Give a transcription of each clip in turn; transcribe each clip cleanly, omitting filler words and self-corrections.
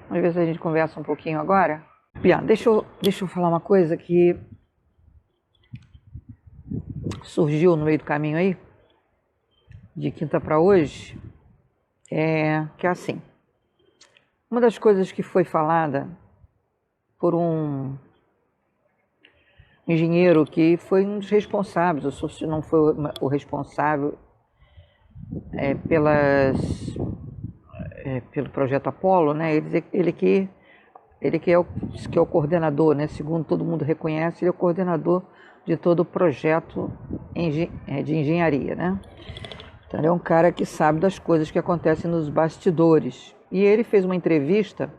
Vamos ver se a gente conversa um pouquinho agora. Bia, deixa eu falar uma coisa que surgiu no meio do caminho aí, de quinta para hoje, que é assim. Uma das coisas que foi falada por um engenheiro que foi um dos responsáveis, ou se não foi o responsável pelo projeto Apollo, né? Ele que é o coordenador, né? Segundo todo mundo reconhece, ele é o coordenador de todo o projeto de engenharia, né? Então ele é um cara que sabe das coisas que acontecem nos bastidores. E ele fez uma entrevista,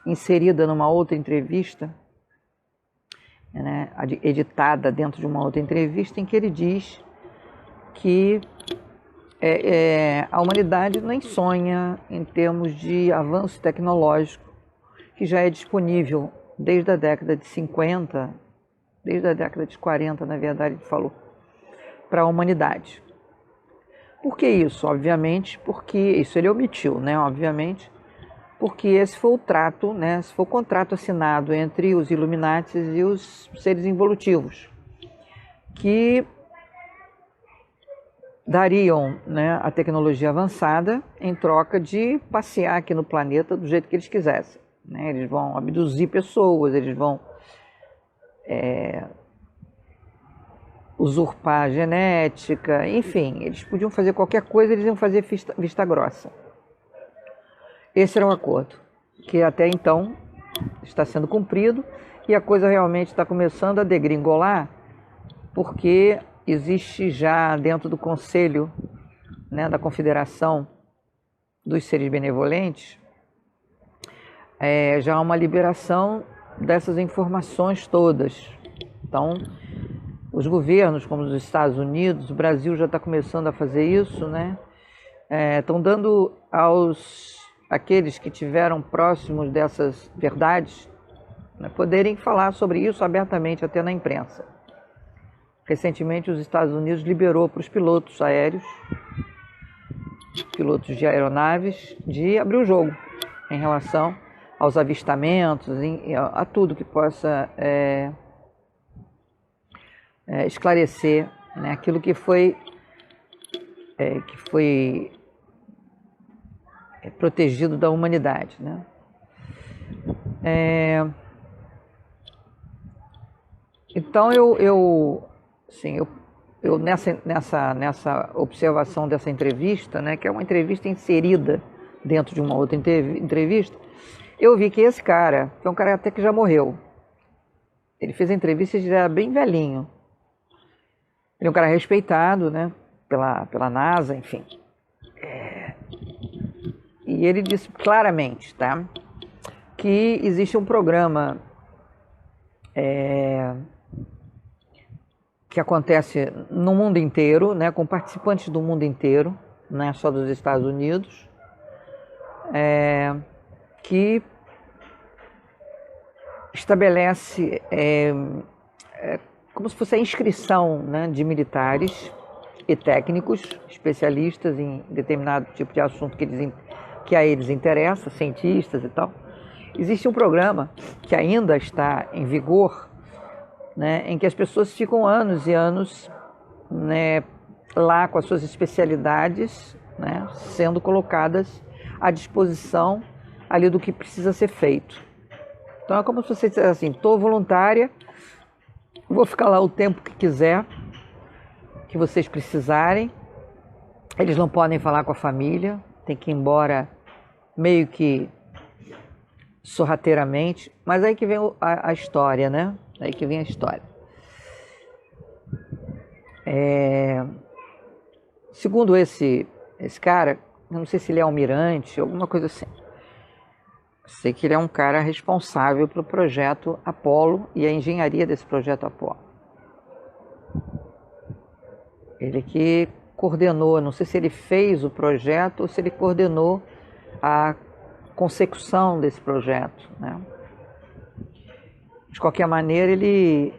inserida numa outra entrevista, né, editada dentro de uma outra entrevista, em que ele diz que a humanidade nem sonha em termos de avanço tecnológico, que já é disponível desde a década de 50, desde a década de 40, na verdade, ele falou, para a humanidade. Por que isso? Obviamente, porque isso ele omitiu, né? Obviamente, porque esse foi o trato, né? Esse foi o contrato assinado entre os Illuminatis e os seres involutivos, que dariam, né, a tecnologia avançada em troca de passear aqui no planeta do jeito que eles quisessem, né? Eles vão abduzir pessoas, eles vão usurpar a genética, enfim, eles podiam fazer qualquer coisa, eles iam fazer vista grossa. Esse era um acordo, que até então está sendo cumprido, e a coisa realmente está começando a degringolar, porque existe já dentro do Conselho, né, da Confederação dos Seres Benevolentes, já uma liberação dessas informações todas. Então, os governos, como os Estados Unidos, o Brasil já está começando a fazer isso, né? Estão dando aqueles que tiveram próximos dessas verdades, né, poderem falar sobre isso abertamente até na imprensa. Recentemente, os Estados Unidos liberou para os pilotos aéreos, pilotos de aeronaves, de abrir o jogo em relação aos avistamentos, a tudo que possa esclarecer, né, aquilo que foi protegido da humanidade, né? Então eu nessa observação dessa entrevista, né, que é uma entrevista inserida dentro de uma outra entrevista, eu vi que esse cara, que é um cara até que já morreu, ele fez a entrevista e já era bem velhinho. Ele é um cara respeitado, né, pela NASA, enfim. E ele disse claramente, tá, que existe um programa que acontece no mundo inteiro, né, com participantes do mundo inteiro, não é só dos Estados Unidos, que estabelece como se fosse a inscrição, né, de militares e técnicos, especialistas em determinado tipo de assunto que a eles interessa, cientistas e tal. Existe um programa que ainda está em vigor, né, em que as pessoas ficam anos e anos, né, lá com as suas especialidades, né, sendo colocadas à disposição ali do que precisa ser feito. Então é como se você dissesse assim, estou voluntária, vou ficar lá o tempo que quiser, que vocês precisarem. Eles não podem falar com a família, tem que ir embora meio que sorrateiramente, mas aí que vem a história, né? Aí que vem a história. Segundo esse cara, eu não sei se ele é almirante, alguma coisa assim. Sei que ele é um cara responsável pelo projeto Apollo e a engenharia desse projeto Apollo. Ele que coordenou, não sei se ele fez o projeto ou se ele coordenou a consecução desse projeto, né? De qualquer maneira, ele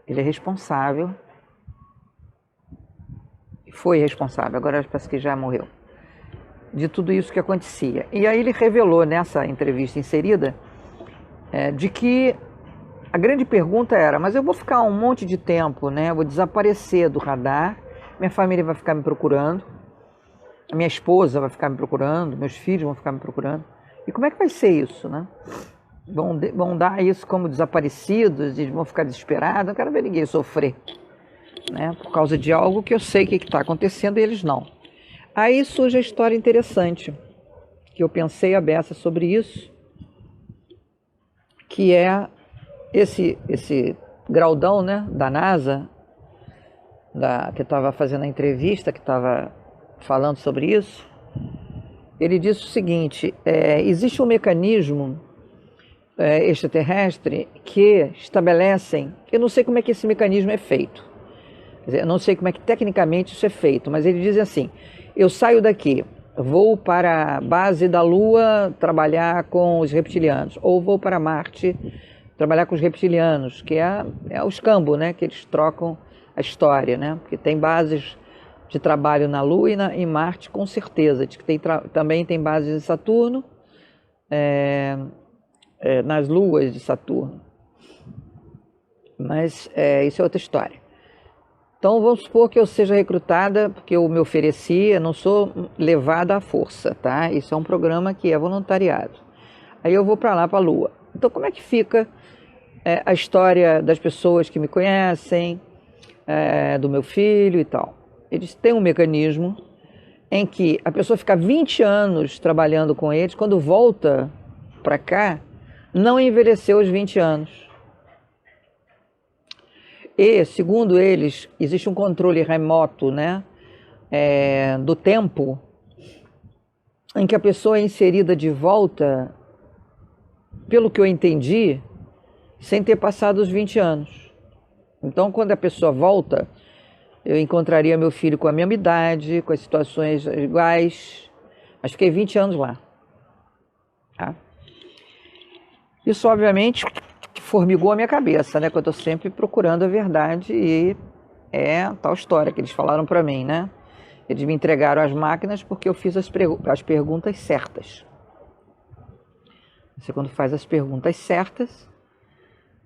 é responsável, foi responsável, agora parece que já morreu, de tudo isso que acontecia. E aí ele revelou nessa entrevista inserida de que a grande pergunta era, mas eu vou ficar um monte de tempo, né? Eu vou desaparecer do radar, minha família vai ficar me procurando, a minha esposa vai ficar me procurando, meus filhos vão ficar me procurando. E como é que vai ser isso, né? Vão dar isso como desaparecidos e vão ficar desesperados? Não quero ver ninguém sofrer, né? Por causa de algo que eu sei que está acontecendo e eles não. Aí surge a história interessante, que eu pensei a beça sobre isso, que é esse graudão, né, da NASA, que estava fazendo a entrevista, que estava falando sobre isso. Ele disse o seguinte, existe um mecanismo extraterrestre que estabelecem, eu não sei como é que esse mecanismo é feito, quer dizer, eu não sei como é que tecnicamente isso é feito, mas ele diz assim, eu saio daqui, vou para a base da Lua trabalhar com os reptilianos, ou vou para Marte trabalhar com os reptilianos, que é o escambo, né, que eles trocam a história, né, porque tem bases de trabalho na Lua e em Marte, com certeza, também tem bases em Saturno, nas luas de Saturno, mas isso é outra história. Então vamos supor que eu seja recrutada porque eu me ofereci, eu não sou levada à força, tá? Isso é um programa que é voluntariado. Aí eu vou para lá, para a Lua. Então como é que fica a história das pessoas que me conhecem, do meu filho e tal? Eles têm um mecanismo em que a pessoa fica 20 anos trabalhando com eles, quando volta para cá, não envelheceu os 20 anos. E, segundo eles, existe um controle remoto, né, do tempo, em que a pessoa é inserida de volta, pelo que eu entendi, sem ter passado os 20 anos. Então, quando a pessoa volta, eu encontraria meu filho com a mesma idade, com as situações iguais, mas fiquei 20 anos lá. Tá? Isso, obviamente, formigou a minha cabeça, né? Que eu estou sempre procurando a verdade e é tal história que eles falaram para mim, né? Eles me entregaram as máquinas porque eu fiz as perguntas certas. Você, quando faz as perguntas certas,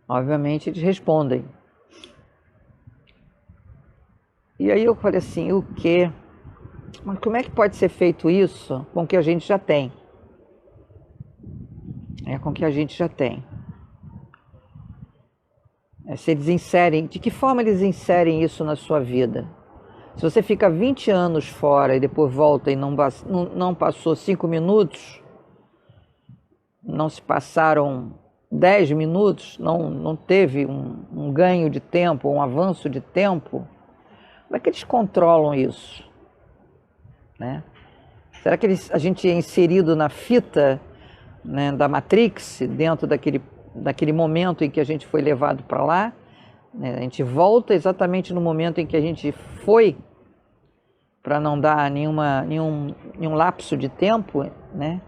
obviamente eles respondem. E aí eu falei assim, o quê? Mas como é que pode ser feito isso com o que a gente já tem? Com o que a gente já tem. Se eles inserem, de que forma eles inserem isso na sua vida? Se você fica 20 anos fora e depois volta e não passou 5 minutos, não se passaram 10 minutos, não teve um ganho de tempo, um avanço de tempo, como é que eles controlam isso? Né? Será que a gente é inserido na fita, né, da Matrix, dentro daquele momento em que a gente foi levado para lá, né? A gente volta exatamente no momento em que a gente foi, para não dar nenhum lapso de tempo, né?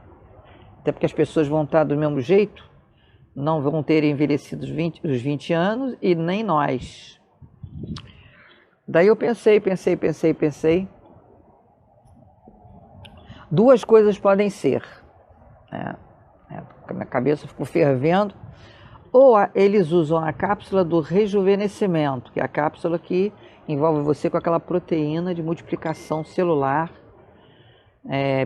Até porque as pessoas vão estar do mesmo jeito, não vão ter envelhecido os 20 anos e nem nós. Daí eu pensei. Duas coisas podem ser, né? A minha cabeça ficou fervendo. Ou eles usam a cápsula do rejuvenescimento, que é a cápsula que envolve você com aquela proteína de multiplicação celular,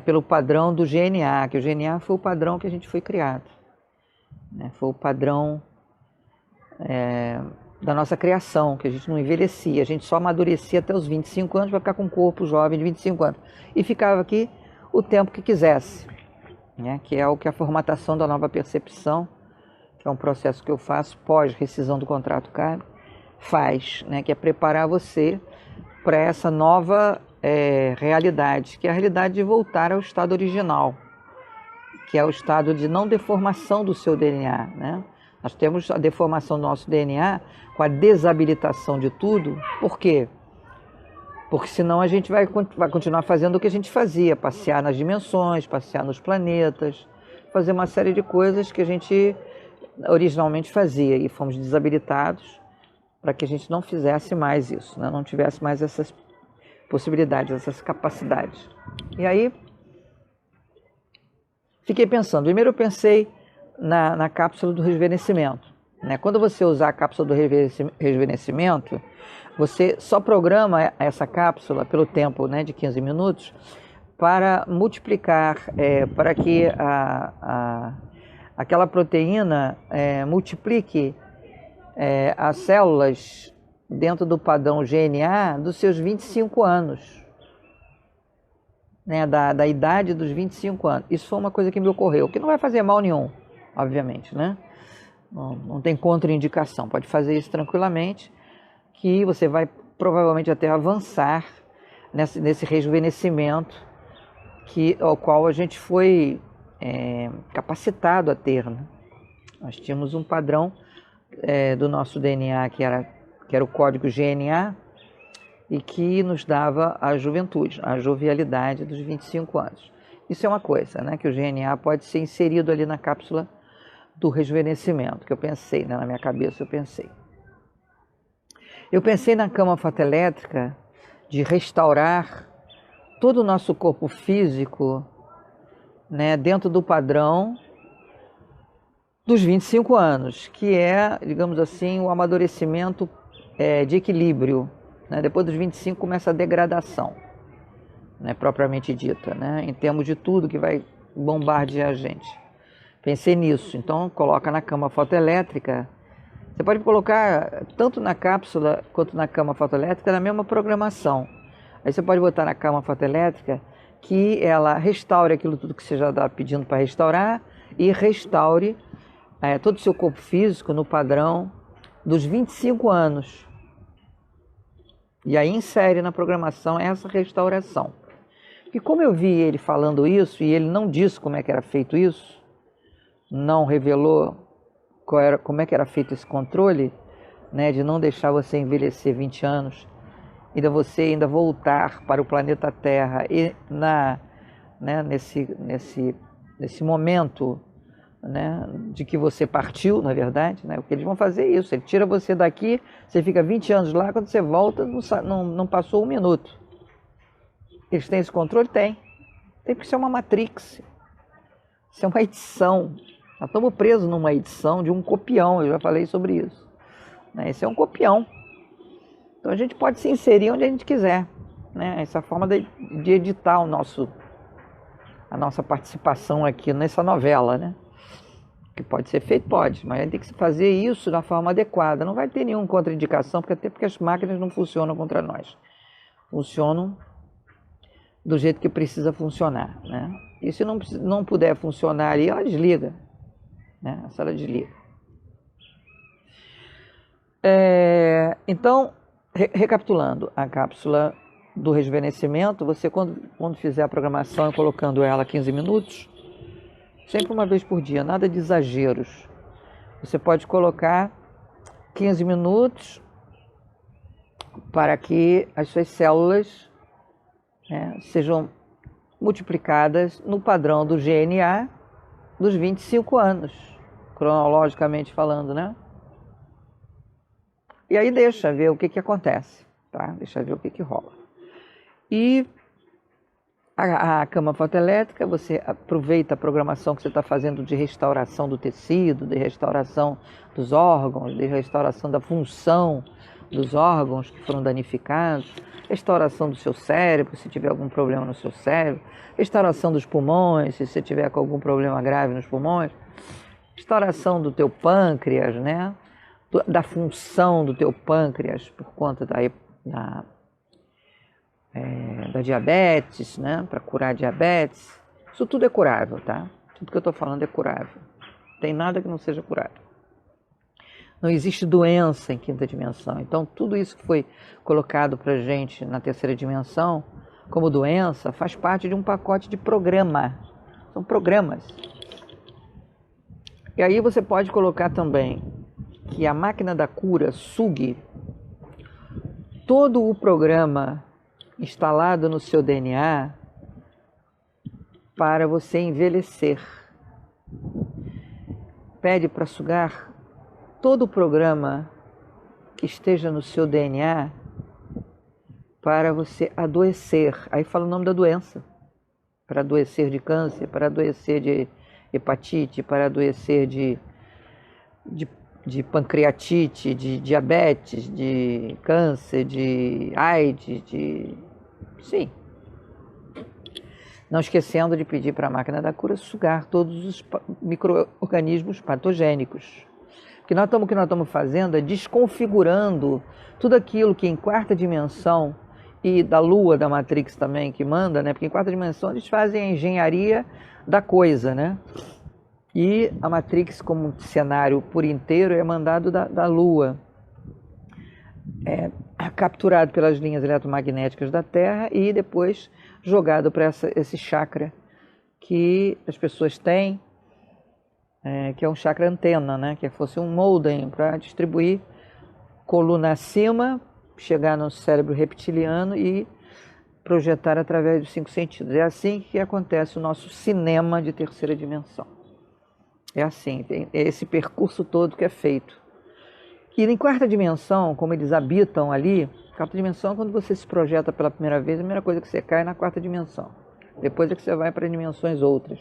pelo padrão do GNA, que o GNA foi o padrão que a gente foi criado, né? Foi o padrão da nossa criação, que a gente não envelhecia, a gente só amadurecia até os 25 anos para ficar com um corpo jovem de 25 anos. E ficava aqui o tempo que quisesse, né? Que é o que a formatação da nova percepção, que é um processo que eu faço pós-rescisão do contrato kármico, faz, né? Que é preparar você para essa nova realidade, que é a realidade de voltar ao estado original, que é o estado de não deformação do seu DNA, né? Nós temos a deformação do nosso DNA com a desabilitação de tudo. Por quê? Porque senão a gente vai continuar fazendo o que a gente fazia, passear nas dimensões, passear nos planetas, fazer uma série de coisas que a gente originalmente fazia e fomos desabilitados para que a gente não fizesse mais isso, né? Não tivesse mais essas possibilidades, essas capacidades. E aí fiquei pensando. Primeiro eu pensei na cápsula do rejuvenescimento, né? Quando você usar a cápsula do rejuvenescimento, você só programa essa cápsula pelo tempo, né, de 15 minutos para multiplicar, para que aquela proteína multiplique as células dentro do padrão GNA dos seus 25 anos, né, da idade dos 25 anos. Isso foi uma coisa que me ocorreu, que não vai fazer mal nenhum, obviamente, né? Não tem contraindicação, pode fazer isso tranquilamente, que você vai provavelmente até avançar nesse rejuvenescimento ao qual a gente foi capacitado a ter, né? Nós tínhamos um padrão do nosso DNA que era o código GNA e que nos dava a juventude, a jovialidade dos 25 anos. Isso é uma coisa, né, que o GNA pode ser inserido ali na cápsula do rejuvenescimento, que eu pensei, né, na minha cabeça eu pensei. Eu pensei na cama fotoelétrica de restaurar todo o nosso corpo físico, né, dentro do padrão dos 25 anos, que é, digamos assim, o amadurecimento de equilíbrio, né? Depois dos 25 começa a degradação, né, propriamente dita, né, em termos de tudo que vai bombardear a gente. Pensei nisso, então coloca na cama fotoelétrica. Você pode colocar tanto na cápsula quanto na cama fotoelétrica na mesma programação. Aí você pode botar na cama fotoelétrica que ela restaure aquilo tudo que você já está pedindo para restaurar e restaure todo o seu corpo físico no padrão dos 25 anos. E aí insere na programação essa restauração. E como eu vi ele falando isso, e ele não disse como é que era feito isso, não revelou como é que era feito esse controle, né, de não deixar você envelhecer 20 anos, você ainda voltar para o planeta Terra e nesse momento, né, de que você partiu, na verdade, né, o que eles vão fazer é isso, ele tira você daqui, você fica 20 anos lá, quando você volta não passou um minuto. Eles têm esse controle? Tem porque isso é uma matrix, isso é uma edição. Nós estamos presos numa edição de um copião, eu já falei sobre isso, né? Esse é um copião. Então a gente pode se inserir onde a gente quiser, né? Essa forma de editar a nossa participação aqui nessa novela, né? Que pode ser feito, pode, mas a gente tem que fazer isso da forma adequada. Não vai ter nenhuma contraindicação, porque as máquinas não funcionam contra nós. Funcionam do jeito que precisa funcionar, né? E se não puder funcionar ali, ela desliga, né? A sala desliga. Então, recapitulando a cápsula do rejuvenescimento, você quando fizer a programação e colocando ela 15 minutos, sempre uma vez por dia, nada de exageros. Você pode colocar 15 minutos para que as suas células, né, sejam multiplicadas no padrão do GNA dos 25 anos, cronologicamente falando, né? E aí deixa ver o que acontece, tá? Deixa ver o que rola. E a cama fotoelétrica, você aproveita a programação que você está fazendo de restauração do tecido, de restauração dos órgãos, de restauração da função dos órgãos que foram danificados, restauração do seu cérebro, se tiver algum problema no seu cérebro, restauração dos pulmões, se você tiver com algum problema grave nos pulmões, restauração do teu pâncreas, né? Da função do teu pâncreas por conta da diabetes, né? Para curar diabetes. Isso tudo é curável, tá? Tudo que eu estou falando é curável. Não tem nada que não seja curável. Não existe doença em quinta dimensão. Então, tudo isso que foi colocado para a gente na terceira dimensão como doença faz parte de um pacote de programa. São programas. E aí você pode colocar também que a máquina da cura sugue todo o programa instalado no seu DNA para você envelhecer. Pede para sugar todo o programa que esteja no seu DNA para você adoecer. Aí fala o nome da doença, para adoecer de câncer, para adoecer de hepatite, para adoecer de pancreatite, de diabetes, de câncer, de AIDS, Sim. Não esquecendo de pedir para a máquina da cura sugar todos os micro-organismos patogênicos. O que nós estamos fazendo é desconfigurando tudo aquilo que em quarta dimensão, e da Lua, da Matrix também, que manda, né? Porque em quarta dimensão eles fazem a engenharia da coisa, né? E a Matrix, como cenário por inteiro, é mandado da Lua. É capturado pelas linhas eletromagnéticas da Terra e depois jogado para esse chakra que as pessoas têm, que é um chakra antena, né? Que fosse um modem para distribuir coluna acima, chegar no cérebro reptiliano e projetar através dos 5 sentidos. É assim que acontece o nosso cinema de terceira dimensão. É assim, tem esse percurso todo que é feito. E em quarta dimensão, como eles habitam ali, quarta dimensão é quando você se projeta pela primeira vez, a primeira coisa que você cai é na quarta dimensão. Depois é que você vai para dimensões outras.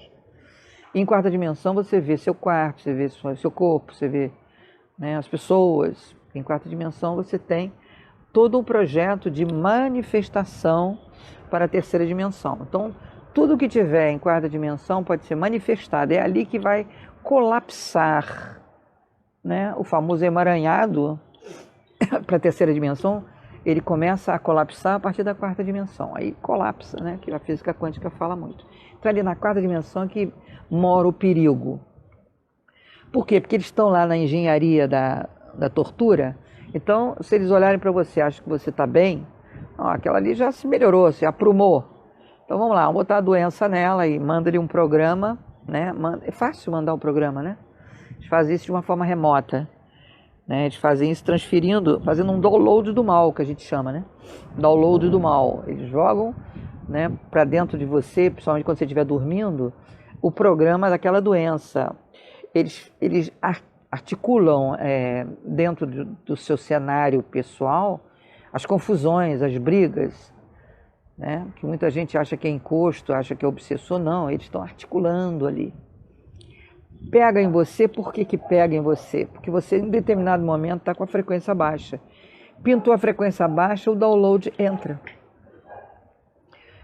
E em quarta dimensão você vê seu quarto, você vê seu corpo, você vê, né, as pessoas. Em quarta dimensão você tem todo um projeto de manifestação para a terceira dimensão. Então, tudo que tiver em quarta dimensão pode ser manifestado. É ali que vai colapsar, né? O famoso emaranhado para a terceira dimensão, ele começa a colapsar a partir da quarta dimensão. Aí colapsa, né? Que a física quântica fala muito. Então, ali na quarta dimensão é que mora o perigo. Por quê? Porque eles estão lá na engenharia da tortura. Então, se eles olharem para você e acham que você está bem, aquela ali já se melhorou, se aprumou. Então vamos lá, vamos botar a doença nela e manda-lhe um programa, né? É fácil mandar um programa, né? Eles fazem isso de uma forma remota, né? Eles fazem isso fazendo um download do mal, que a gente chama, né? Download do mal. Eles jogam, né, para dentro de você, principalmente quando você estiver dormindo, o programa daquela doença. Eles articulam dentro do seu cenário pessoal as confusões, as brigas, né? Que muita gente acha que é encosto, acha que é obsessor. Não, eles estão articulando ali. Pega em você, por que pega em você? Porque você em determinado momento está com a frequência baixa. Pintou a frequência baixa, o download entra.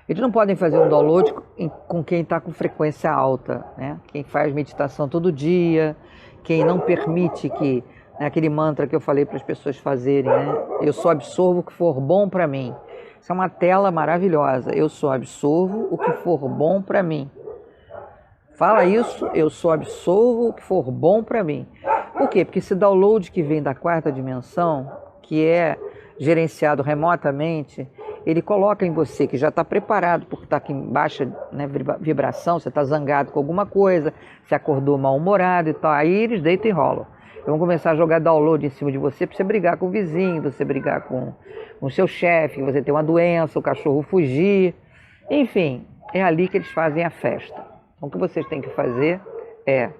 Eles não podem fazer um download com quem está com frequência alta, né? Quem faz meditação todo dia, quem não permite que, né, aquele mantra que eu falei para as pessoas fazerem, né? Eu só absorvo o que for bom para mim. Isso é uma tela maravilhosa. Eu só absorvo o que for bom para mim. Fala isso, eu só absorvo o que for bom para mim. Por quê? Porque esse download que vem da quarta dimensão, que é gerenciado remotamente, ele coloca em você, que já está preparado, porque está aqui em baixa, né, vibração, você está zangado com alguma coisa, você acordou mal-humorado e tal, aí eles deitam e rolam. Vão começar a jogar download em cima de você para você brigar com o vizinho, você brigar com o seu chefe, você ter uma doença, o cachorro fugir, enfim, é ali que eles fazem a festa. Então, o que vocês têm que fazer é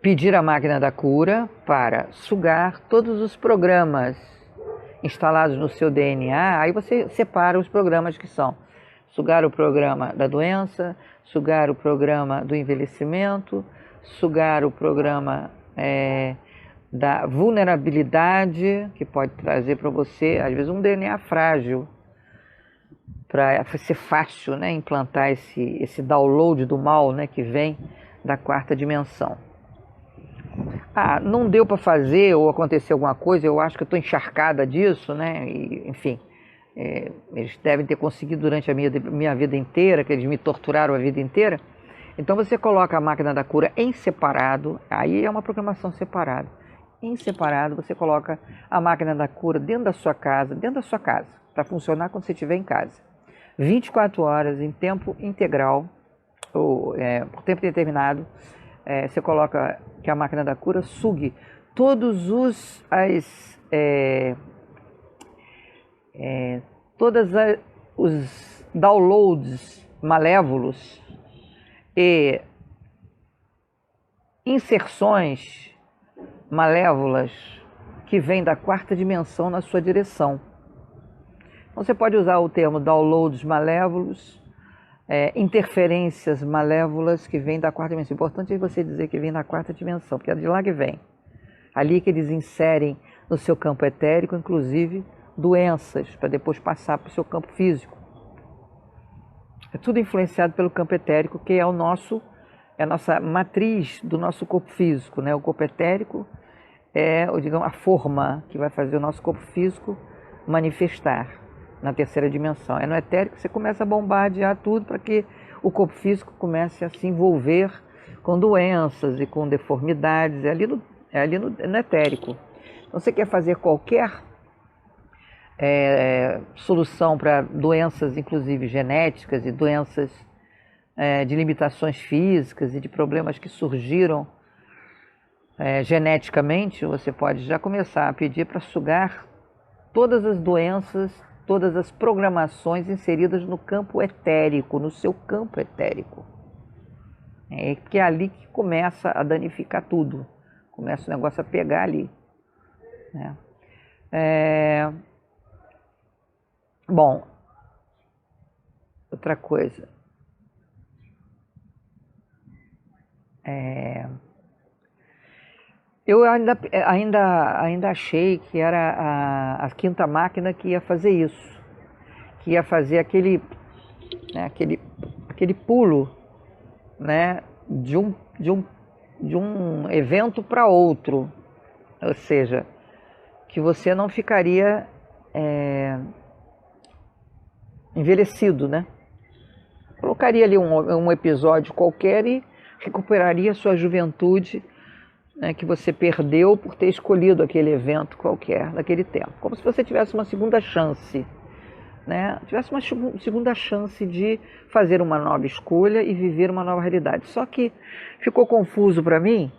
pedir à máquina da cura para sugar todos os programas instalados no seu DNA. Aí você separa os programas que são: sugar o programa da doença, sugar o programa do envelhecimento, sugar o programa da vulnerabilidade, que pode trazer para você, às vezes, um DNA frágil, para ser fácil, né, implantar esse download do mal, né, que vem da quarta dimensão. Não deu para fazer, ou aconteceu alguma coisa, eu acho que eu estou encharcada disso, né? E, enfim, eles devem ter conseguido durante a minha vida inteira, que eles me torturaram a vida inteira. Então você coloca a máquina da cura em separado, aí é uma programação separada. Em separado você coloca a máquina da cura dentro da sua casa, para funcionar quando você estiver em casa. 24 horas, em tempo integral, ou por tempo determinado. Você coloca que a máquina da cura sugue todos os downloads malévolos e inserções malévolas que vêm da quarta dimensão na sua direção. Então, você pode usar o termo downloads malévolos, interferências malévolas que vêm da quarta dimensão. Importante é você dizer que vem da quarta dimensão, porque é de lá que vem. Ali que eles inserem no seu campo etérico, inclusive, doenças, para depois passar para o seu campo físico. É tudo influenciado pelo campo etérico, que é a nossa matriz do nosso corpo físico, né? O corpo etérico é, digamos, a forma que vai fazer o nosso corpo físico manifestar na terceira dimensão. É no etérico que você começa a bombardear tudo para que o corpo físico comece a se envolver com doenças e com deformidades. É ali no etérico. Então, você quer fazer qualquer solução para doenças, inclusive genéticas, e doenças de limitações físicas e de problemas que surgiram geneticamente, você pode já começar a pedir para sugar todas as doenças, todas as programações inseridas no campo etérico, no seu campo etérico. Que é ali que começa a danificar tudo, começa o negócio a pegar ali, né? Bom, outra coisa. Eu ainda achei que era a quinta máquina que ia fazer isso, que ia fazer aquele pulo, né, de um evento para outro, ou seja, que você não ficaria envelhecido, né? Colocaria ali um episódio qualquer e recuperaria sua juventude, né, que você perdeu por ter escolhido aquele evento qualquer naquele tempo. Como se você tivesse uma segunda chance, né? Tivesse uma segunda chance de fazer uma nova escolha e viver uma nova realidade. Só que ficou confuso para mim,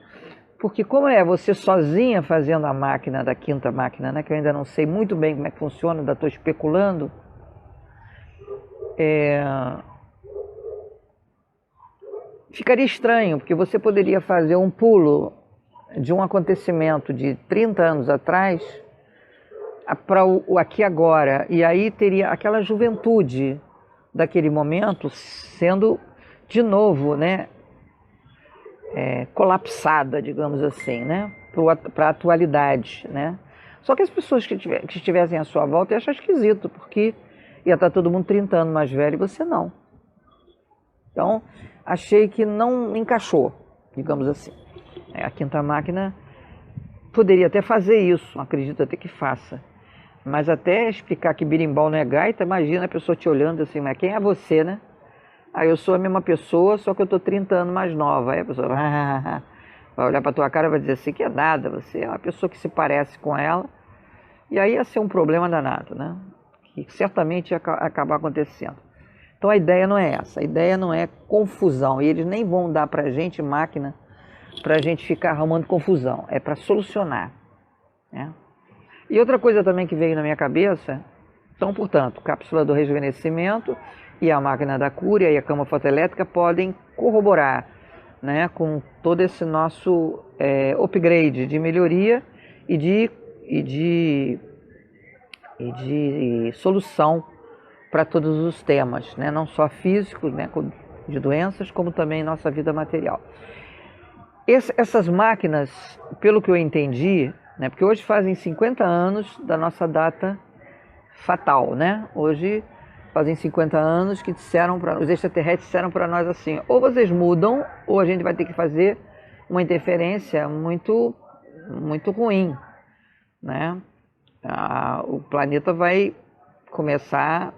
porque como é você sozinha fazendo a máquina da quinta máquina, né, que eu ainda não sei muito bem como é que funciona, ainda estou especulando, ficaria estranho, porque você poderia fazer um pulo de um acontecimento de 30 anos atrás para o aqui agora, e aí teria aquela juventude daquele momento sendo de novo, né, colapsada, digamos assim, né, para a atualidade, né? Só que as pessoas que estivessem à sua volta iam achar esquisito, porque ia estar todo mundo 30 anos mais velho e você não. Então, achei que não encaixou, digamos assim. A quinta máquina poderia até fazer isso, acredito até que faça. Mas até explicar que birimbau não é gaita, imagina a pessoa te olhando assim, mas quem é você, né? Aí eu sou a mesma pessoa, só que eu estou 30 anos mais nova. Aí a pessoa vai olhar para a tua cara e vai dizer assim, que é nada, você é uma pessoa que se parece com ela. E aí ia ser um problema danado, né? Que certamente ia acabar acontecendo. Então a ideia não é essa, a ideia não é confusão. E eles nem vão dar para a gente máquina para a gente ficar arrumando confusão, é para solucionar, né? E outra coisa também que veio na minha cabeça, então, portanto, cápsula do rejuvenescimento e a máquina da cura e a cama fotoelétrica podem corroborar, né, com todo esse nosso upgrade de melhoria e de solução para todos os temas, né, não só físicos, né, de doenças, como também nossa vida material. Essas máquinas, pelo que eu entendi, né, porque hoje fazem 50 anos da nossa data fatal, né? Hoje fazem 50 anos que os extraterrestres disseram para nós assim, ou vocês mudam, ou a gente vai ter que fazer uma interferência muito, muito ruim, né? O planeta vai começar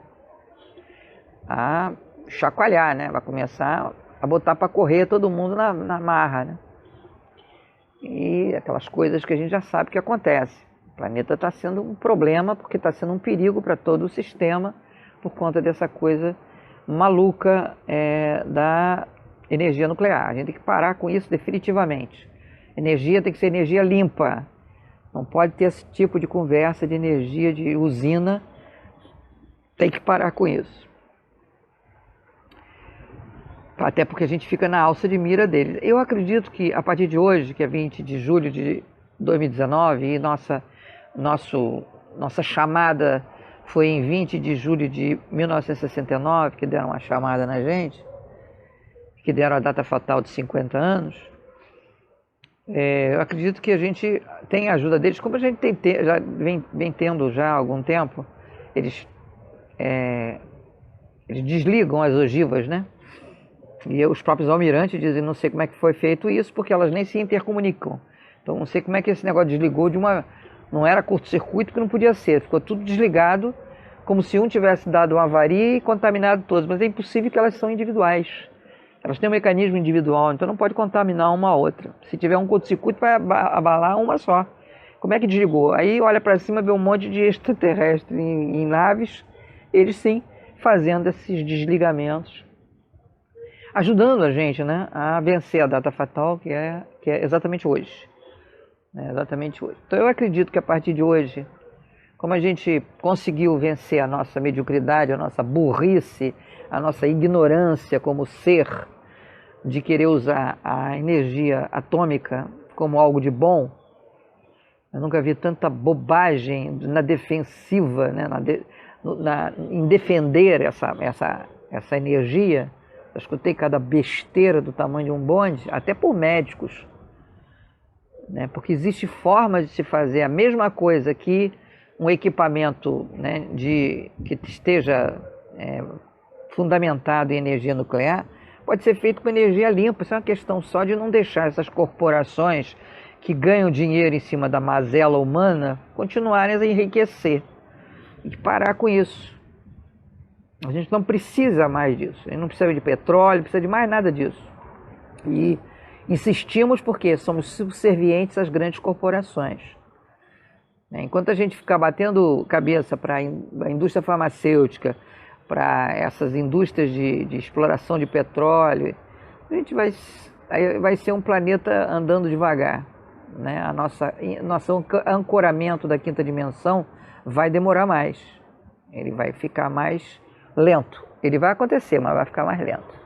a chacoalhar, né? Vai começar a botar para correr todo mundo na marra, né? E aquelas coisas que a gente já sabe que acontece. O planeta está sendo um problema porque está sendo um perigo para todo o sistema por conta dessa coisa maluca da energia nuclear. A gente tem que parar com isso definitivamente. Energia tem que ser energia limpa. Não pode ter esse tipo de conversa de energia de usina. Tem que parar com isso. Até porque a gente fica na alça de mira deles. Eu acredito que a partir de hoje, que é 20 de julho de 2019, e nossa chamada foi em 20 de julho de 1969 que deram uma chamada na gente, que deram a data fatal de 50 anos. Eu acredito que a gente tem a ajuda deles, como a gente já vem tendo já há algum tempo. Eles desligam as ogivas, né? E os próprios almirantes dizem, não sei como é que foi feito isso, porque elas nem se intercomunicam. Então não sei como é que esse negócio desligou de uma... Não era curto-circuito, que não podia ser. Ficou tudo desligado, como se um tivesse dado uma avaria e contaminado todos. Mas é impossível, que elas são individuais. Elas têm um mecanismo individual, então não pode contaminar uma a outra. Se tiver um curto-circuito, vai abalar uma só. Como é que desligou? Aí olha para cima, vê um monte de extraterrestres em naves, eles sim fazendo esses desligamentos, ajudando a gente, né, a vencer a data fatal, que é exatamente hoje. Exatamente hoje. Então eu acredito que a partir de hoje, como a gente conseguiu vencer a nossa mediocridade, a nossa burrice, a nossa ignorância como ser, de querer usar a energia atômica como algo de bom. Eu nunca vi tanta bobagem na defensiva, né, em defender essa energia. Eu escutei cada besteira do tamanho de um bonde, até por médicos. Né, porque existe forma de se fazer a mesma coisa que um equipamento, né, que esteja fundamentado em energia nuclear, pode ser feito com energia limpa. Isso é uma questão só de não deixar essas corporações que ganham dinheiro em cima da mazela humana continuarem a enriquecer. E parar com isso. A gente não precisa mais disso. A gente não precisa de petróleo, não precisa de mais nada disso. E insistimos porque somos subservientes às grandes corporações. Enquanto a gente ficar batendo cabeça para a indústria farmacêutica, para essas indústrias de exploração de petróleo, a gente vai ser um planeta andando devagar. Né? Nosso ancoramento da quinta dimensão vai demorar mais. Ele vai ficar mais lento. Ele vai acontecer, mas vai ficar mais lento.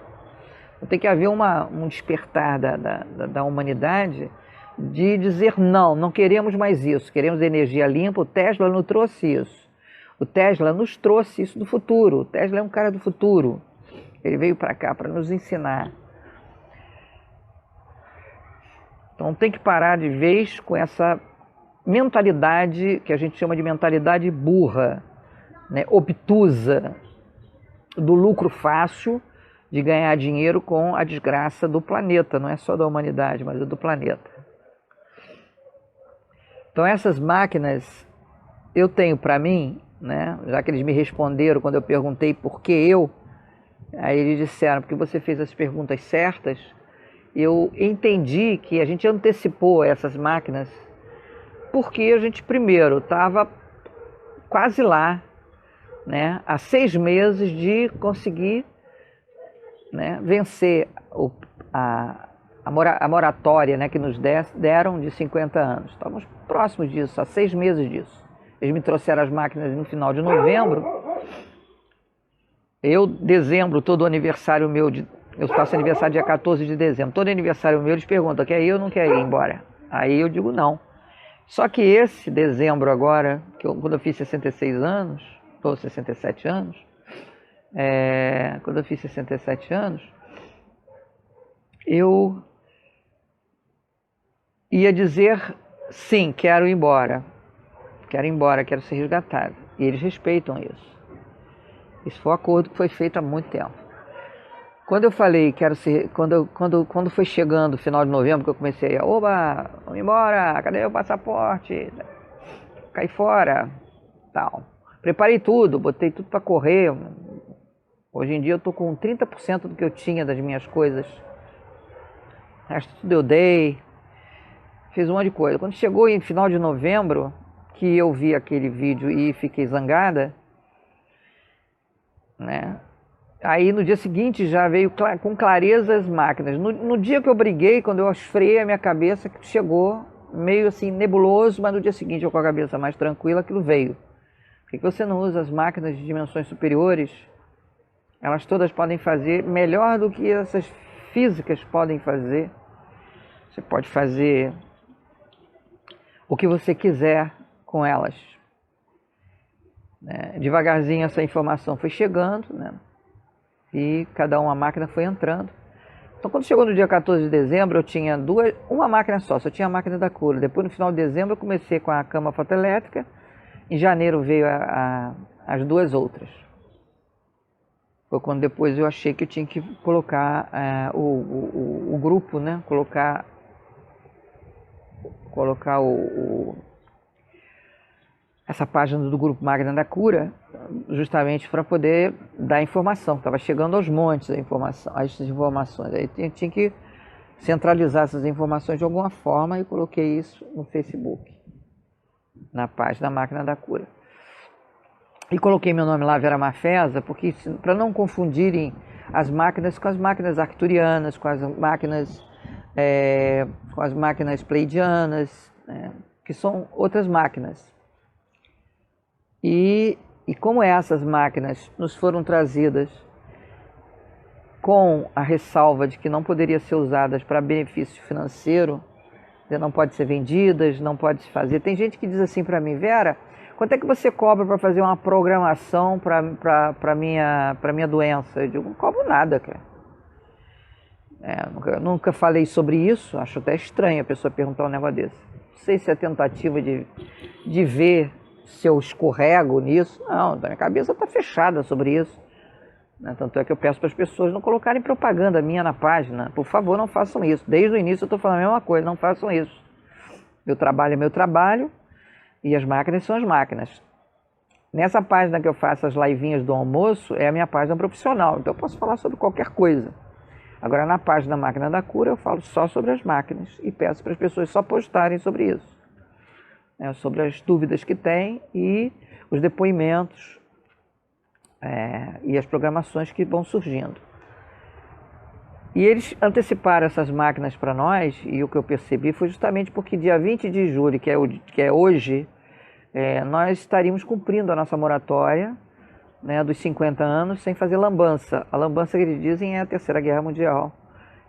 Tem que haver um despertar da humanidade de dizer não queremos mais isso, queremos energia limpa. O Tesla nos trouxe isso. O Tesla nos trouxe isso do futuro. O Tesla é um cara do futuro. Ele veio para cá para nos ensinar. Então tem que parar de vez com essa mentalidade que a gente chama de mentalidade burra, né, obtusa, do lucro fácil, de ganhar dinheiro com a desgraça do planeta. Não é só da humanidade, mas é do planeta. Então essas máquinas eu tenho para mim, né, já que eles me responderam quando eu perguntei por que eu, aí eles disseram, porque você fez as perguntas certas. Eu entendi que a gente antecipou essas máquinas porque a gente primeiro estava quase lá, né, há 6 meses de conseguir, né, vencer a moratória, né, que nos deram de 50 anos. Estávamos próximos disso, há 6 meses disso. Eles me trouxeram as máquinas no final de novembro. Dezembro, todo aniversário meu, eu faço aniversário dia 14 de dezembro, todo aniversário meu eles perguntam, quer ir ou não quer ir embora? Aí eu digo não. Só que esse dezembro agora, quando eu fiz 66 anos, ou 67 anos, quando eu fiz 67 anos, eu ia dizer sim, quero ir embora, quero ser resgatado. E eles respeitam isso. Isso foi um acordo que foi feito há muito tempo. Quando eu falei, quando foi chegando o final de novembro, que eu comecei a, oba, vamos embora, cadê o passaporte? Cai fora, tal. Preparei tudo, botei tudo para correr. Hoje em dia eu estou com 30% do que eu tinha das minhas coisas. O resto tudo eu dei. Fiz um monte de coisa. Quando chegou em final de novembro, que eu vi aquele vídeo e fiquei zangada, né? Aí no dia seguinte já veio com clareza as máquinas. No dia que eu briguei, quando eu esfriei a minha cabeça, que chegou meio assim nebuloso, mas no dia seguinte eu com a cabeça mais tranquila, aquilo veio. Por que você não usa as máquinas de dimensões superiores? Elas todas podem fazer melhor do que essas físicas podem fazer. Você pode fazer o que você quiser com elas. né? Devagarzinho essa informação foi chegando, né? E cada uma máquina foi entrando. Então, quando chegou no dia 14 de dezembro, eu tinha uma máquina só tinha a máquina da cura. Depois, no final de dezembro, eu comecei com a cama fotoelétrica. Em janeiro veio as duas outras. Foi quando depois eu achei que eu tinha que colocar o grupo, né? Colocar essa página do grupo Máquina da Cura, justamente para poder dar informação. Estava chegando aos montes as informações. Aí tinha que centralizar essas informações de alguma forma e coloquei isso no Facebook, na página da Máquina da Cura. E coloquei meu nome lá, Vera Mafeza, porque para não confundirem as máquinas com as máquinas arcturianas, com as máquinas pleidianas, né, que são outras máquinas. E como essas máquinas nos foram trazidas com a ressalva de que não poderiam ser usadas para benefício financeiro, não pode ser vendidas, não pode se fazer. Tem gente que diz assim para mim: Vera, quanto é que você cobra para fazer uma programação para minha doença? Eu digo: não cobro nada, cara. Nunca falei sobre isso, acho até estranho a pessoa perguntar um negócio desse. Não sei se é tentativa de ver se eu escorrego nisso. Não, a minha cabeça está fechada sobre isso. Tanto é que eu peço para as pessoas não colocarem propaganda minha na página. Por favor, não façam isso. Desde o início eu estou falando a mesma coisa, não façam isso. Meu trabalho é meu trabalho e as máquinas são as máquinas. Nessa página que eu faço as livinhas do almoço, é a minha página profissional, então eu posso falar sobre qualquer coisa. Agora, na página Máquina da Cura, eu falo só sobre as máquinas e peço para as pessoas só postarem sobre isso. Sobre as dúvidas que têm e os depoimentos e as programações que vão surgindo. E eles anteciparam essas máquinas para nós, e o que eu percebi foi justamente porque dia 20 de julho, que é hoje, nós estaríamos cumprindo a nossa moratória, né, dos 50 anos sem fazer lambança. A lambança que eles dizem é a Terceira Guerra Mundial.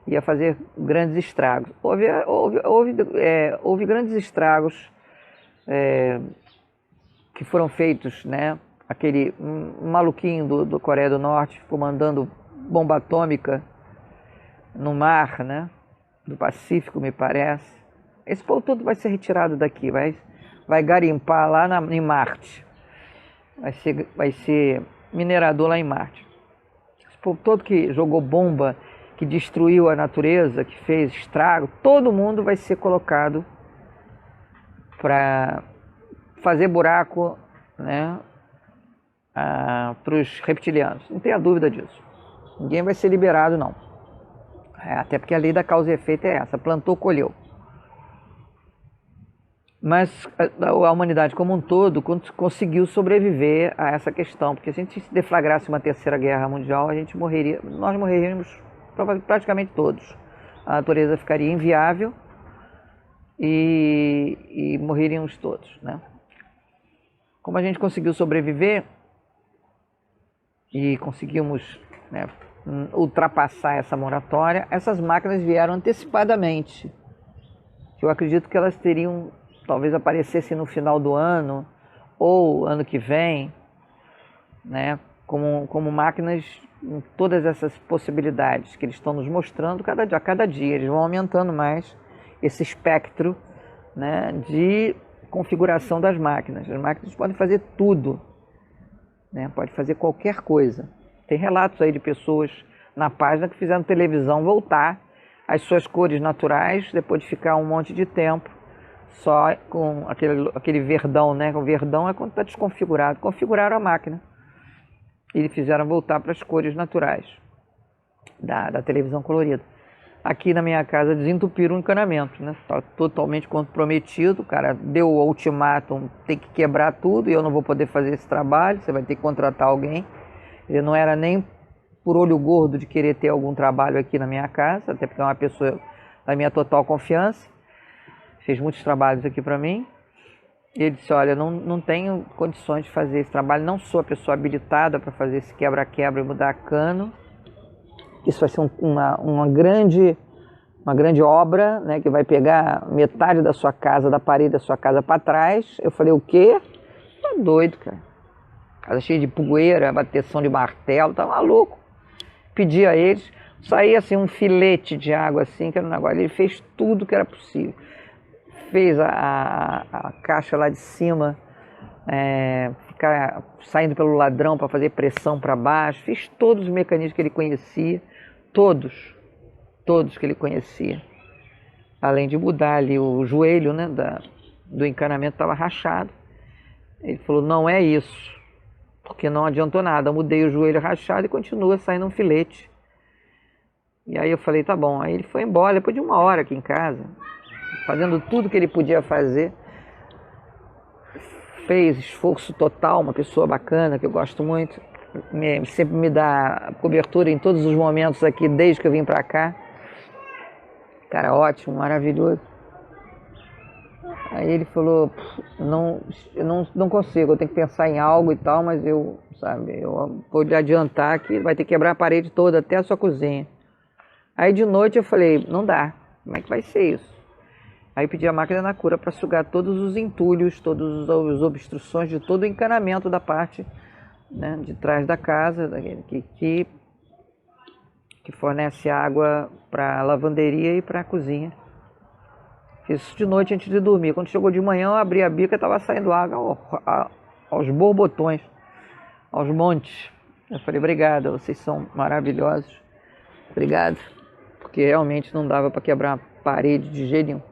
Ia fazer grandes estragos. Houve grandes estragos que foram feitos, né? Aquele maluquinho do Coreia do Norte ficou mandando bomba atômica no mar, né? Do Pacífico, me parece. Esse povo todo vai ser retirado daqui, vai garimpar lá em Marte. Vai ser minerador lá em Marte. Esse povo todo que jogou bomba, que destruiu a natureza, que fez estrago, todo mundo vai ser colocado para fazer buraco, né, para os reptilianos. Não tenha dúvida disso. Ninguém vai ser liberado, não. Até porque a lei da causa e efeito é essa: plantou, colheu. Mas a humanidade como um todo conseguiu sobreviver a essa questão, porque se a gente se deflagrasse uma terceira guerra mundial, nós morreríamos praticamente todos. A natureza ficaria inviável e morreríamos todos, né? Como a gente conseguiu sobreviver e conseguimos, né, ultrapassar essa moratória, essas máquinas vieram antecipadamente. Eu acredito que elas talvez aparecessem no final do ano ou ano que vem, né, como máquinas com todas essas possibilidades que eles estão nos mostrando a cada dia. Eles vão aumentando mais esse espectro, né, de configuração das máquinas. As máquinas podem fazer tudo, né, pode fazer qualquer coisa. Tem relatos aí de pessoas na página que fizeram televisão voltar às suas cores naturais depois de ficar um monte de tempo só com aquele verdão, né? O verdão é quando está desconfigurado. Configuraram a máquina e fizeram voltar para as cores naturais da televisão colorida. Aqui na minha casa desentupiram o encanamento, né? Está totalmente comprometido. O cara deu o ultimátum, tem que quebrar tudo e eu não vou poder fazer esse trabalho. Você vai ter que contratar alguém. Ele não era nem por olho gordo de querer ter algum trabalho aqui na minha casa, até porque é uma pessoa da minha total confiança. Fez muitos trabalhos aqui para mim. E ele disse: olha, não tenho condições de fazer esse trabalho, não sou a pessoa habilitada para fazer esse quebra-quebra e mudar cano. Isso vai ser uma grande obra, né, que vai pegar metade da sua casa, da parede da sua casa para trás. Eu falei: o quê? Tá doido, cara. casa cheia de poeira, bateção de martelo, tá maluco. Pedi a eles, saía assim um filete de água assim, que era um negócio. Ele fez tudo que era possível. Fez a caixa lá de cima, ficar saindo pelo ladrão para fazer pressão para baixo. Fez todos os mecanismos que ele conhecia, todos que ele conhecia. Além de mudar ali o joelho, né, do encanamento estava rachado. Ele falou, não é isso, porque não adiantou nada. Eu mudei o joelho rachado e continua saindo um filete. E aí eu falei, tá bom. Aí ele foi embora, depois de 1 hora aqui em casa, fazendo tudo que ele podia fazer. Fez esforço total, uma pessoa bacana, que eu gosto muito. Sempre me dá cobertura em todos os momentos aqui, desde que eu vim pra cá. Cara, ótimo, maravilhoso. Aí ele falou, eu não consigo, eu tenho que pensar em algo e tal, mas eu vou lhe adiantar que vai ter que quebrar a parede toda, até a sua cozinha. Aí de noite eu falei, não dá, como é que vai ser isso? Aí pedi a máquina na cura para sugar todos os entulhos, todas as obstruções de todo o encanamento da parte, né, de trás da casa, que fornece água para a lavanderia e para a cozinha. Fiz isso de noite antes de dormir. Quando chegou de manhã, eu abri a bica e estava saindo água aos borbotões, aos montes. Eu falei, obrigada, vocês são maravilhosos. Obrigado. Porque realmente não dava para quebrar a parede de jeito nenhum.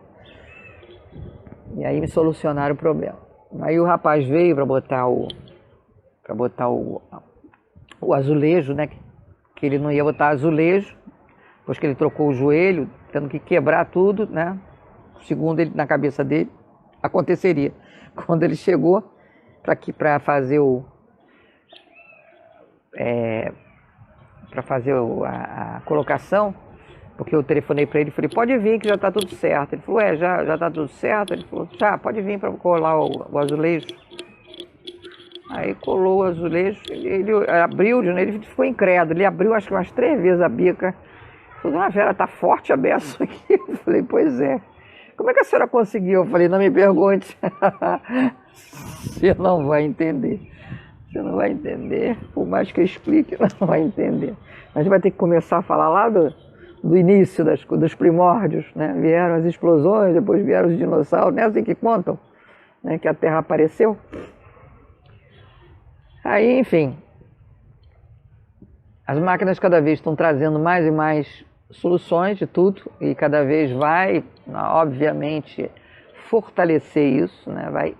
E aí me solucionaram o problema. Aí o rapaz veio para botar o azulejo, né? Que ele não ia botar azulejo, depois que ele trocou o joelho, tendo que quebrar tudo, né? Segundo ele, na cabeça dele, aconteceria. Quando ele chegou para fazer a colocação, porque eu telefonei para ele e falei, pode vir que já está tudo certo. Ele falou, já está tudo certo? Ele falou, já, pode vir para colar o azulejo. Aí colou o azulejo, ele abriu, ele ficou incrédulo, ele abriu acho que umas 3 vezes a bica. Falei, dona Vera, tá forte a beça aqui. Eu falei, pois é. Como é que a senhora conseguiu? Eu falei, não me pergunte. Você não vai entender. Você não vai entender. Por mais que eu explique, não vai entender. A gente vai ter que começar a falar lá do início, dos primórdios, né? Vieram as explosões, depois vieram os dinossauros, né? Assim que contam, né? Que a Terra apareceu. Aí, enfim, as máquinas cada vez estão trazendo mais e mais soluções de tudo e cada vez vai, obviamente, fortalecer isso, né? Vai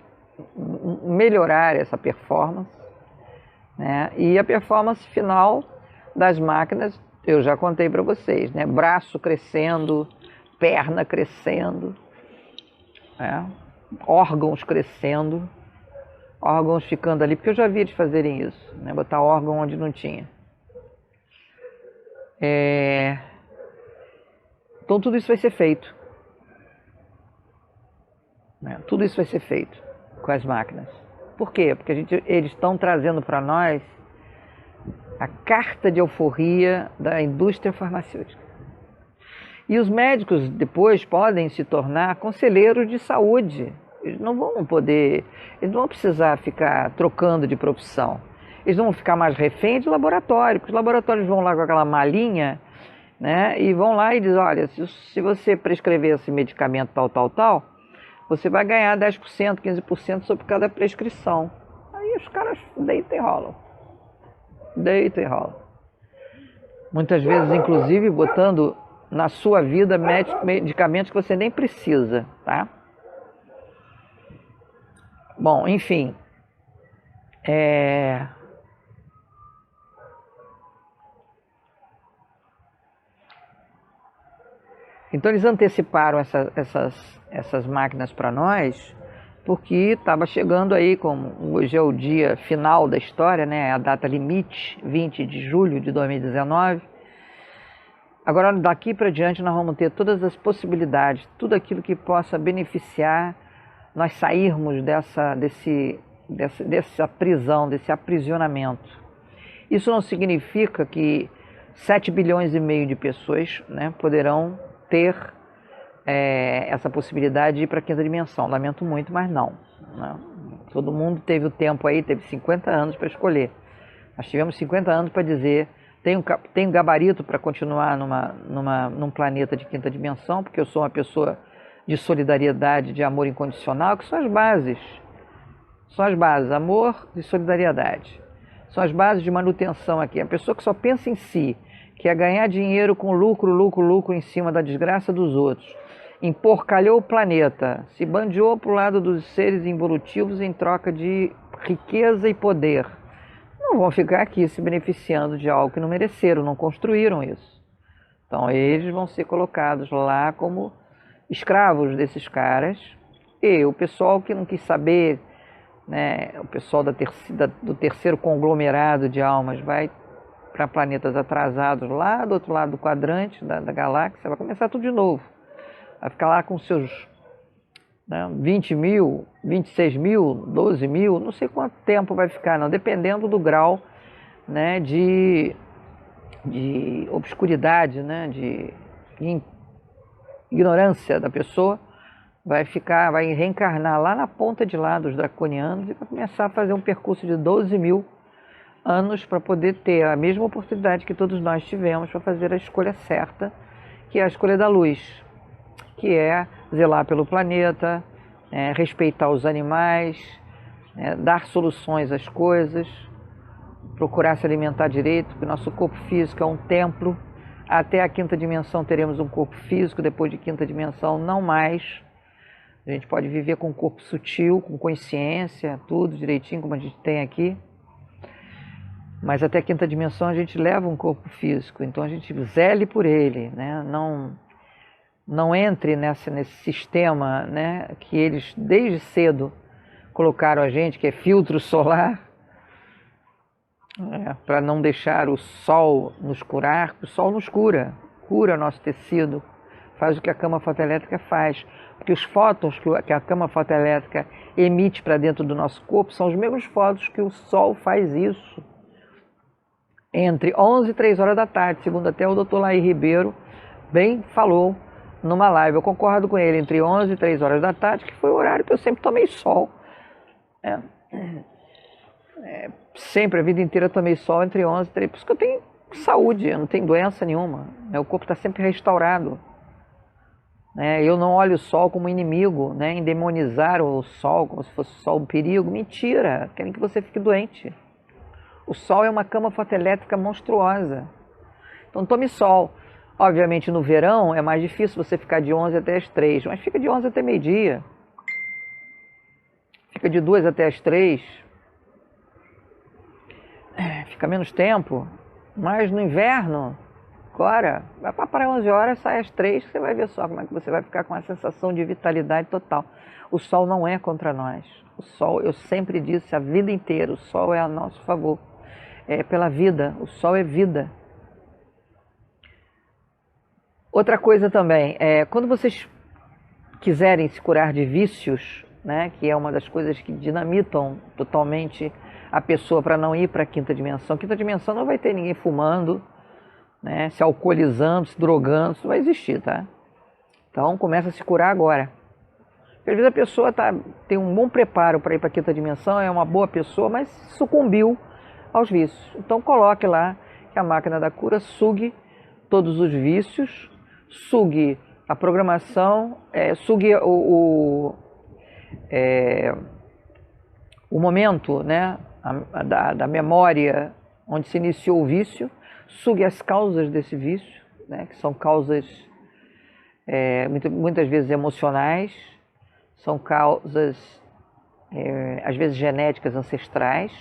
melhorar essa performance, né? E a performance final das máquinas, eu já contei para vocês, né? Braço crescendo, perna crescendo, né? Órgãos crescendo, órgãos ficando ali, porque eu já vi eles fazerem isso, né? Botar órgão onde não tinha. Então tudo isso vai ser feito, né? Tudo isso vai ser feito com as máquinas. Por quê? Porque eles estão trazendo para nós a carta de alforria da indústria farmacêutica. E os médicos depois podem se tornar conselheiros de saúde. Eles não vão precisar ficar trocando de profissão. Eles não vão ficar mais reféns de laboratório, porque os laboratórios vão lá com aquela malinha, né, e vão lá e dizem, olha, se você prescrever esse medicamento tal, você vai ganhar 10%, 15% sobre cada prescrição. Aí os caras deitam e rolam. Deitam e rolam. Muitas vezes, inclusive, botando na sua vida medicamentos que você nem precisa, tá? Bom, enfim, então eles anteciparam essas máquinas para nós, porque estava chegando aí, como hoje é o dia final da história, né? A data limite, 20 de julho de 2019. Agora, daqui para diante, nós vamos ter todas as possibilidades, tudo aquilo que possa beneficiar nós sairmos dessa prisão, desse aprisionamento. Isso não significa que 7 bilhões e meio de pessoas, né, poderão ter essa possibilidade de ir para a quinta dimensão. Lamento muito, mas não, né? Todo mundo teve o tempo aí, teve 50 anos para escolher. Nós tivemos 50 anos para dizer, tem um gabarito para continuar num planeta de quinta dimensão, porque eu sou uma pessoa de solidariedade, de amor incondicional, que são as bases. São as bases, amor e solidariedade. São as bases de manutenção aqui. A pessoa que só pensa em si, que é ganhar dinheiro com lucro em cima da desgraça dos outros, emporcalhou o planeta, se bandeou para o lado dos seres involutivos em troca de riqueza e poder. Não vão ficar aqui se beneficiando de algo que não mereceram, não construíram isso. Então eles vão ser colocados lá como escravos desses caras. E o pessoal que não quis saber, né, o pessoal do terceiro conglomerado de almas vai para planetas atrasados lá do outro lado do quadrante da galáxia, vai começar tudo de novo. Vai ficar lá com seus 20 mil, 26 mil, 12 mil, não sei quanto tempo vai ficar, não, dependendo do grau, né, de obscuridade, né, de ignorância da pessoa. Vai reencarnar lá na ponta de lá dos draconianos e vai começar a fazer um percurso de 12 mil anos para poder ter a mesma oportunidade que todos nós tivemos para fazer a escolha certa, que é a escolha da luz, que é zelar pelo planeta, respeitar os animais, dar soluções às coisas, procurar se alimentar direito, porque nosso corpo físico é um templo. Até a quinta dimensão teremos um corpo físico, depois de quinta dimensão não mais. A gente pode viver com um corpo sutil, com consciência, tudo direitinho como a gente tem aqui. Mas até a quinta dimensão a gente leva um corpo físico, então a gente zele por ele, né? Não entre nesse sistema, né, que eles desde cedo colocaram a gente, que é filtro solar, para não deixar o sol nos curar. O sol nos cura nosso tecido, faz o que a cama fotoelétrica faz. Porque os fótons que a cama fotoelétrica emite para dentro do nosso corpo são os mesmos fótons que o sol faz isso. Entre 11 e 3 horas da tarde, segundo até o Dr. Laí Ribeiro bem falou numa live. Eu concordo com ele, entre 11 e 3 horas da tarde, que foi o horário que eu sempre tomei sol. Sempre, a vida inteira eu tomei sol entre 11 e 3, por isso que eu tenho saúde, eu não tenho doença nenhuma. Meu corpo está sempre restaurado. Eu não olho o sol como inimigo, endemonizar o sol como se fosse o sol um perigo. Mentira, querem que você fique doente. O sol é uma cama fotoelétrica monstruosa. Então tome sol. Obviamente no verão é mais difícil você ficar de 11 até as 3, mas fica de 11 até meio-dia. Fica de 2 até as 3. Fica menos tempo. Mas no inverno, agora, vai para 11 horas, sai às 3, você vai ver só como é que você vai ficar com a sensação de vitalidade total. O sol não é contra nós. O sol, eu sempre disse a vida inteira, o sol é a nosso favor. É pela vida, o sol é vida. Outra coisa também, quando vocês quiserem se curar de vícios, que é uma das coisas que dinamitam totalmente a pessoa para não ir para a quinta dimensão. Quinta dimensão não vai ter ninguém fumando, se alcoolizando, se drogando, isso não vai existir, tá? Então começa a se curar agora. Porque às vezes a pessoa tem um bom preparo para ir para a quinta dimensão, é uma boa pessoa, mas sucumbiu aos vícios. Então coloque lá que a máquina da cura sugue todos os vícios, sugue a programação, sugue o momento, da memória onde se iniciou o vício, sugue as causas desse vício, que são causas muitas vezes emocionais, são causas às vezes genéticas ancestrais,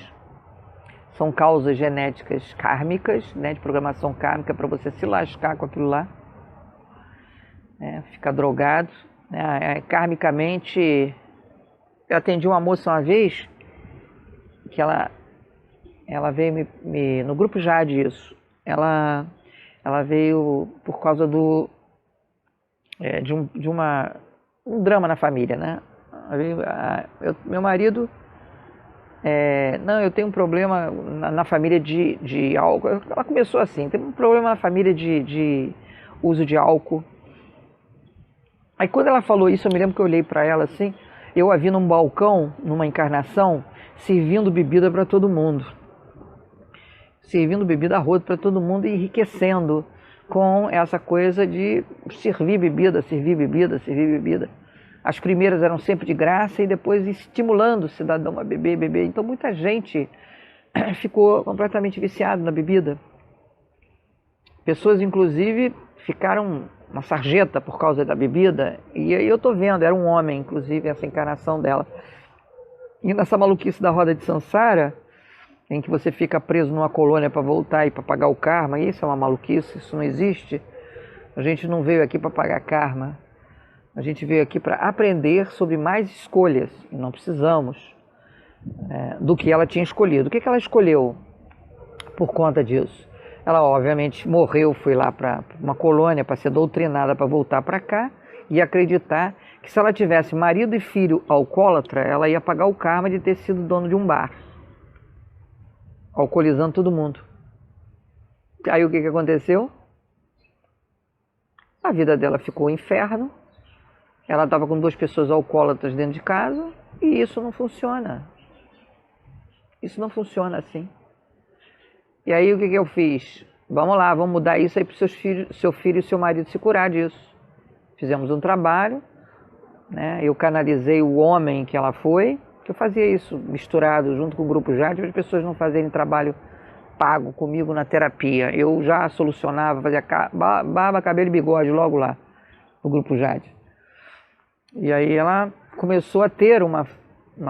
são causas genéticas kármicas, de programação kármica para você se lascar com aquilo lá, ficar drogado. Karmicamente, eu atendi uma moça uma vez, que ela veio no grupo já disso, ela veio por causa de um drama na família, meu marido, eu tenho um problema na família de álcool. Ela começou assim, tem um problema na família de uso de álcool. Aí quando ela falou isso, eu me lembro que eu olhei para ela assim, Eu a vi num balcão, numa encarnação, servindo bebida para todo mundo. Servindo bebida a rodo para todo mundo e enriquecendo com essa coisa de servir bebida, servir bebida, servir bebida. As primeiras eram sempre de graça e depois estimulando o cidadão a beber, beber. Então muita gente ficou completamente viciada na bebida. Pessoas, inclusive, ficaram na sarjeta por causa da bebida. E aí eu tô vendo, era um homem, inclusive, essa encarnação dela. E nessa maluquice da roda de Sansara, em que você fica preso numa colônia para voltar e para pagar o karma, isso é uma maluquice, isso não existe. A gente não veio aqui para pagar karma. A gente veio aqui para aprender sobre mais escolhas, e não precisamos do que ela tinha escolhido. O que ela escolheu por conta disso? Ela, obviamente, morreu, foi lá para uma colônia para ser doutrinada para voltar para cá e acreditar que se ela tivesse marido e filho alcoólatra, ela ia pagar o karma de ter sido dono de um bar, alcoolizando todo mundo. Aí o que aconteceu? A vida dela ficou um inferno. Ela estava com 2 pessoas alcoólatras dentro de casa e isso não funciona. Isso não funciona assim. E aí o que eu fiz? Vamos lá, vamos mudar isso aí para seu filho e seu marido se curar disso. Fizemos um trabalho, né? Eu canalizei o homem que ela foi, que eu fazia isso misturado junto com o Grupo Jade, para as pessoas não fazerem trabalho pago comigo na terapia. Eu já solucionava, fazia barba, cabelo e bigode logo lá no Grupo Jade. E aí ela começou a ter uma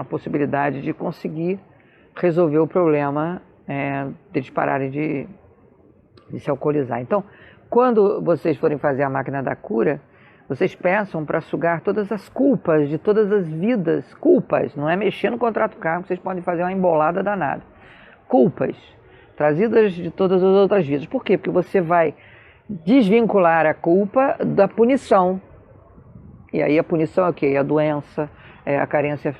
possibilidade de conseguir resolver o problema deles pararem de se alcoolizar. Então, quando vocês forem fazer a máquina da cura, vocês peçam para sugar todas as culpas de todas as vidas. Culpas, não é mexer no contrato karma, vocês podem fazer uma embolada danada. Culpas trazidas de todas as outras vidas. Por quê? Porque você vai desvincular a culpa da punição. E aí a punição é o quê? É a doença, é a carência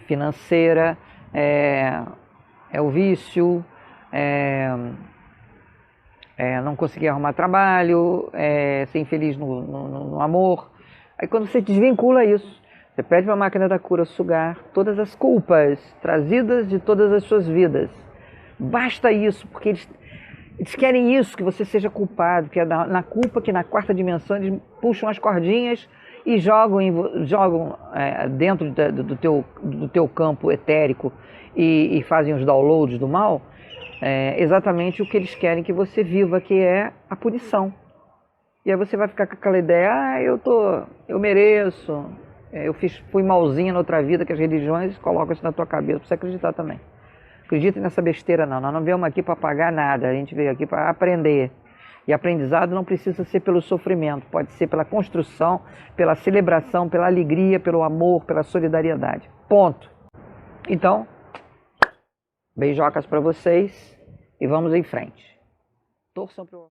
financeira, é o vício, não conseguir arrumar trabalho, ser infeliz no amor. Aí quando você desvincula isso, você pede para a máquina da cura sugar todas as culpas trazidas de todas as suas vidas. Basta isso, porque eles querem isso, que você seja culpado, que é na culpa que na 4ª dimensão eles puxam as cordinhas e jogam dentro do teu campo etérico e fazem os downloads do mal, exatamente o que eles querem que você viva, que é a punição. E aí você vai ficar com aquela ideia, eu mereço, fui malzinha na outra vida, que as religiões colocam isso na tua cabeça, pra você acreditar também. Acredita nessa besteira não, nós não viemos aqui para pagar nada, a gente veio aqui para aprender. E aprendizado não precisa ser pelo sofrimento, pode ser pela construção, pela celebração, pela alegria, pelo amor, pela solidariedade. Ponto. Então, beijocas para vocês e vamos em frente. Torçam pro